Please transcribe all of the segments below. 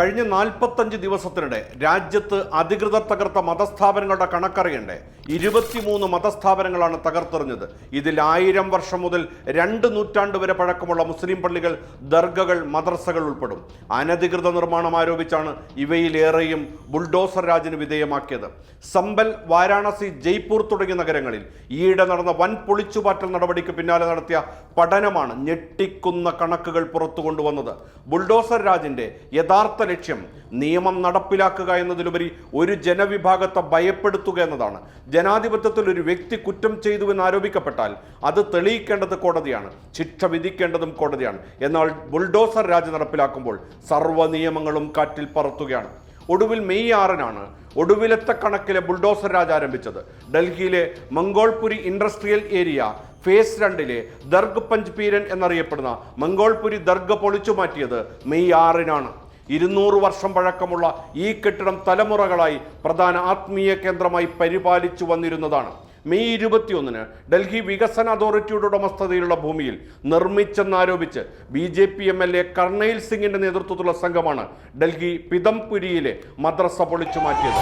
കഴിഞ്ഞ 45 ദിവസത്തിനിടെ രാജ്യത്ത് അധികൃതർ തകർത്ത മതസ്ഥാപനങ്ങളുടെ കണക്കറിയണ്ടേ? 23 മതസ്ഥാപനങ്ങളാണ് തകർത്തെറിഞ്ഞത്. ഇതിൽ 1000 വർഷം മുതൽ 2 നൂറ്റാണ്ട് വരെ പഴക്കമുള്ള മുസ്ലിം പള്ളികൾ, ദർഗകൾ, മദ്രസകൾ ഉൾപ്പെടും. അനധികൃത നിർമ്മാണം ആരോപിച്ചാണ് ഇവയിലേറെയും ബുൾഡോസർ രാജിന് വിധേയമാക്കിയത്. സമ്പൽ, വാരാണസി, ജയ്പൂർ തുടങ്ങിയ നഗരങ്ങളിൽ ഈയിടെ നടന്ന വൻ പൊളിച്ചുപാറ്റൽ നടപടിക്ക് പിന്നാലെ നടത്തിയ പഠനമാണ് ഞെട്ടിക്കുന്ന കണക്കുകൾ പുറത്തു കൊണ്ടുവന്നത്. ബുൾഡോസർ രാജിന്റെ യഥാർത്ഥ ലക്ഷ്യം നിയമം നടപ്പിലാക്കുക എന്നതിലുപരി ഒരു ജനവിഭാഗത്തെ ഭയപ്പെടുത്തുക എന്നതാണ്. ജനാധിപത്യത്തിൽ ഒരു വ്യക്തി കുറ്റം ചെയ്തുവെന്ന് ആരോപിക്കപ്പെട്ടാൽ അത് തെളിയിക്കേണ്ടത് കോടതിയാണ്, ശിക്ഷ വിധിക്കേണ്ടതും കോടതിയാണ്. എന്നാൽ ബുൾഡോസർ രാജ് നടപ്പിലാക്കുമ്പോൾ സർവ്വ നിയമങ്ങളും കാറ്റിൽ പറത്തുകയാണ്. ഒടുവിൽ മെയ് 6-നാണ് ഒടുവിലത്തെ കണക്കിലെ ബുൾഡോസർ രാജ് ആരംഭിച്ചത്. ഡൽഹിയിലെ Mangolpuri industrial area face 2-ലെ ദർഗ് punch പീരൻ എന്നറിയപ്പെടുന്ന മംഗോൾപുരി ദർഗ് പൊളിച്ചു മാറ്റിയത് മെയ് 6-നാണ്. 200 വർഷം പഴക്കമുള്ള ഈ കെട്ടിടം തലമുറകളായി പ്രധാന ആത്മീയ കേന്ദ്രമായി പരിപാലിച്ചു വന്നിരുന്നതാണ്. മെയ് 21-ന് ഡൽഹി വികസന അതോറിറ്റിയുടെ ഉടമസ്ഥതയിലുള്ള ഭൂമിയിൽ നിർമ്മിച്ചെന്നാരോപിച്ച് BJP MLA കർണയിൽ സിംഗിന്റെ നേതൃത്വത്തിലുള്ള സംഘമാണ് ഡൽഹി പിതംപുരിയിലെ മദ്രസ പൊളിച്ചു മാറ്റിയത്.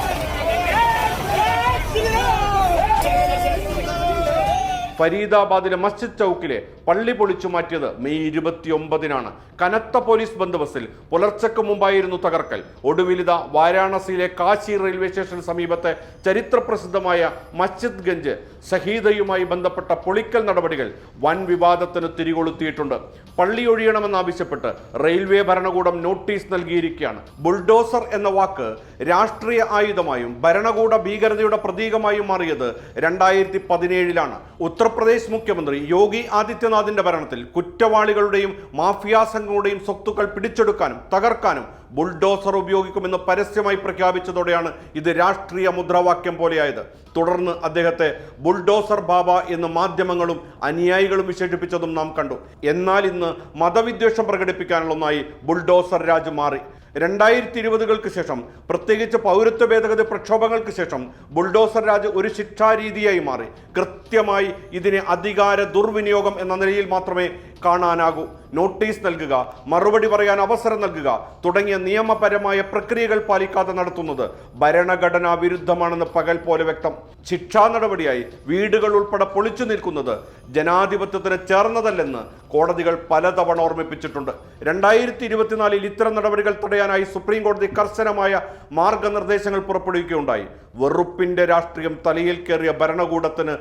ഫരീദാബാദിലെ മസ്ജിദ് ചൗക്കിലെ പള്ളി പൊളിച്ചു മാറ്റിയത് മെയ് 29-നാണ്. കനത്ത പോലീസ് ബന്ദോബസ്തിൽ പുലർച്ചയ്ക്ക് മുമ്പായിരുന്നു തകർക്കൽ. ഒടുവിലിത വാരാണസിയിലെ കാശി റെയിൽവേ സ്റ്റേഷന് സമീപത്തെ ചരിത്രപ്രസിദ്ധമായ മസ്ജിദ് ഗഞ്ച് ഷഹീദയുമായി ബന്ധപ്പെട്ട പൊളിക്കൽ നടപടികൾ വൻ വിവാദത്തിന് തിരികൊളുത്തിയിട്ടുണ്ട്. പള്ളി ഒഴിയണമെന്നാവശ്യപ്പെട്ട് റെയിൽവേ ഭരണകൂടം നോട്ടീസ് നൽകിയിരിക്കുകയാണ്. ബുൾഡോസർ എന്ന വാക്ക് രാഷ്ട്രീയ ആയുധമായും ഭരണകൂട ഭീകരതയുടെ പ്രതീകമായും മാറിയത് 2017-ലാണ്. ഉത്തർപ്രദേശ് മുഖ്യമന്ത്രി യോഗി ആദിത്യനാഥിന്റെ ഭരണത്തിൽ കുറ്റവാളികളുടെയും മാഫിയ സംഘങ്ങളുടെയും സ്വത്തുക്കൾ പിടിച്ചെടുക്കാനും തകർക്കാനും ബുൾഡോസർ ഉപയോഗിക്കുമെന്ന് പരസ്യമായി പ്രഖ്യാപിച്ചതോടെയാണ് ഇത് രാഷ്ട്രീയ മുദ്രാവാക്യം പോലെയായത്. തുടർന്ന് അദ്ദേഹത്തെ ബുൾഡോസർ ബാബ എന്ന് മാധ്യമങ്ങളും അനുയായികളും വിശേഷിപ്പിച്ചതും നാം കണ്ടു. എന്നാൽ ഇന്ന് മതവിദ്വേഷം പ്രകടിപ്പിക്കാനുള്ള ഒന്നായി ബുൾഡോസർ രാജ് മാറി. 2020-കൾക്ക് ശേഷം, പ്രത്യേകിച്ച് പൗരത്വ ഭേദഗതി പ്രക്ഷോഭങ്ങൾക്ക് ശേഷം ബുൾഡോസർ രാജ് ഒരു ശിക്ഷാരീതിയായി മാറി. കൃത്യമായി ഇതിനെ അധികാര ദുർവിനിയോഗം എന്ന നിലയിൽ മാത്രമേ കാണാനാകൂ. നോട്ടീസ് നൽകുക, മറുപടി പറയാൻ അവസരം നൽകുക തുടങ്ങിയ നിയമപരമായ പ്രക്രിയകൾ പാലിക്കാതെ നടത്തുന്നത് ഭരണഘടനാ വിരുദ്ധമാണെന്ന് പകൽ പോലെ വ്യക്തം. ശിക്ഷാ നടപടിയായി വീടുകൾ ഉൾപ്പെടെ പൊളിച്ചു നിൽക്കുന്നത് ജനാധിപത്യത്തിന് ചേർന്നതല്ലെന്ന് കോടതികൾ പലതവണ ഓർമ്മിപ്പിച്ചിട്ടുണ്ട്. 2024-ൽ ഇത്തരം നടപടികൾ തടയാനായി സുപ്രീം കോടതി കർശനമായ മാർഗനിർദ്ദേശങ്ങൾ പുറപ്പെടുവിക്കുകയുണ്ടായി. വെറുപ്പിന്റെ രാഷ്ട്രീയം തലയിൽ കയറിയ ഭരണകൂടത്തിന്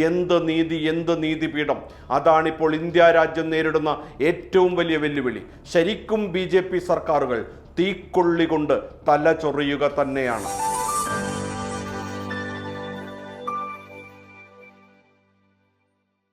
എന്ത് നീതിപീഠം! അതാണിപ്പോൾ ഇന്ത്യ രാജ്യം നേരിടുന്ന ഏറ്റവും വലിയ വെല്ലുവിളി. ശരിക്കും BJP സർക്കാരുകൾ തീക്കൊള്ളി കൊണ്ട് തല ചൊറിയുക തന്നെയാണ്.